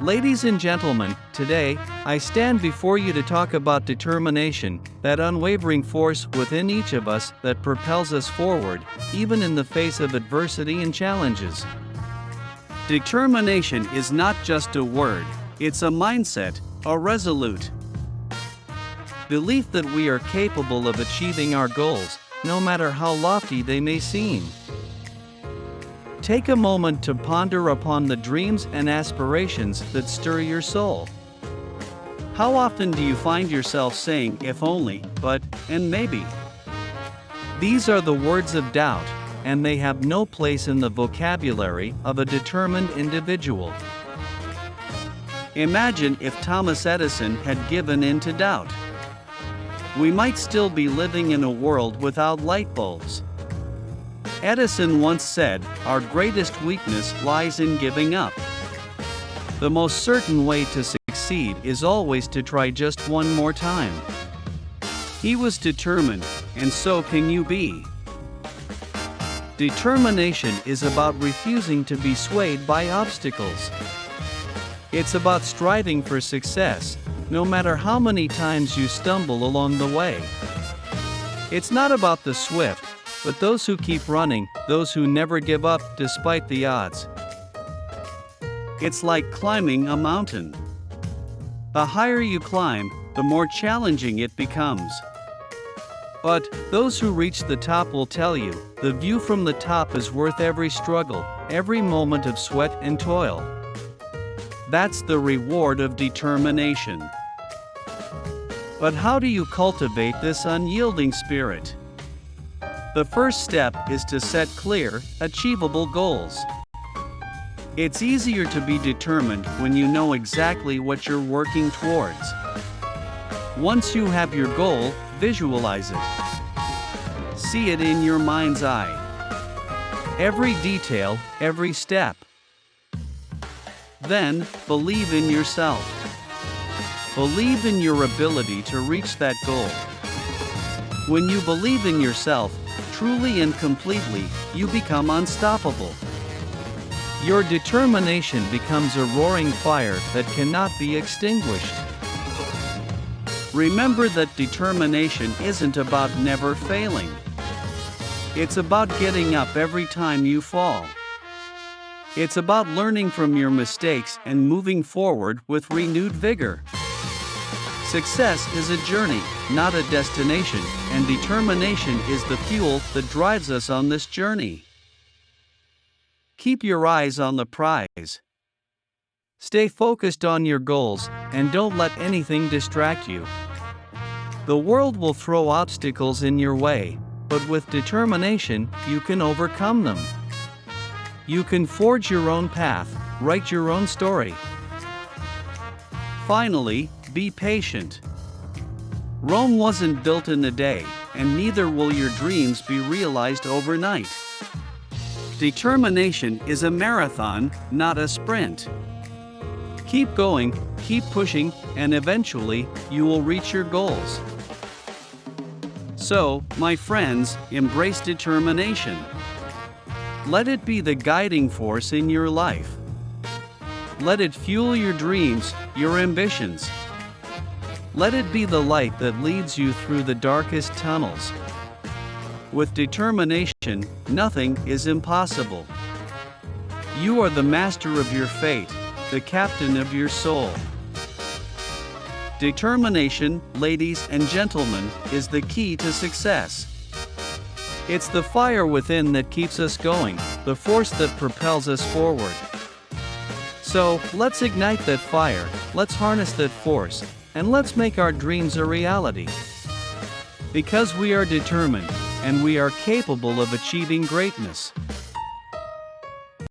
Ladies and gentlemen, today, I stand before you to talk about determination, that unwavering force within each of us that propels us forward, even in the face of adversity and challenges. Determination is not just a word, it's a mindset, a resolute belief that we are capable of achieving our goals, no matter how lofty they may seem. Take a moment to ponder upon the dreams and aspirations that stir your soul. How often do you find yourself saying if only, but, and maybe? These are the words of doubt, and they have no place in the vocabulary of a determined individual. Imagine if Thomas Edison had given in to doubt. We might still be living in a world without light bulbs. Edison once said, "Our greatest weakness lies in giving up." The most certain way to succeed is always to try just one more time. He was determined, and so can you be. Determination is about refusing to be swayed by obstacles. It's about striving for success, no matter how many times you stumble along the way. It's not about the swift, but those who keep running, those who never give up despite the odds. It's like climbing a mountain. The higher you climb, the more challenging it becomes. But those who reach the top will tell you, the view from the top is worth every struggle, every moment of sweat and toil. That's the reward of determination. But how do you cultivate this unyielding spirit? The first step is to set clear, achievable goals. It's easier to be determined when you know exactly what you're working towards. Once you have your goal, visualize it. See it in your mind's eye. Every detail, every step. Then, believe in yourself. Believe in your ability to reach that goal. When you believe in yourself, truly and completely, you become unstoppable. Your determination becomes a roaring fire that cannot be extinguished. Remember that determination isn't about never failing. It's about getting up every time you fall. It's about learning from your mistakes and moving forward with renewed vigor. Success is a journey, not a destination, and determination is the fuel that drives us on this journey. Keep your eyes on the prize. Stay focused on your goals, and don't let anything distract you. The world will throw obstacles in your way, but with determination, you can overcome them. You can forge your own path, write your own story. Finally, be patient. Rome wasn't built in a day, and neither will your dreams be realized overnight. Determination is a marathon, not a sprint. Keep going, keep pushing, and eventually, you will reach your goals. So, my friends, embrace determination. Let it be the guiding force in your life. Let it fuel your dreams, your ambitions. Let it be the light that leads you through the darkest tunnels. With determination, nothing is impossible. You are the master of your fate, the captain of your soul. Determination, ladies and gentlemen, is the key to success. It's the fire within that keeps us going, the force that propels us forward. So, let's ignite that fire, let's harness that force, and let's make our dreams a reality. Because we are determined, and we are capable of achieving greatness.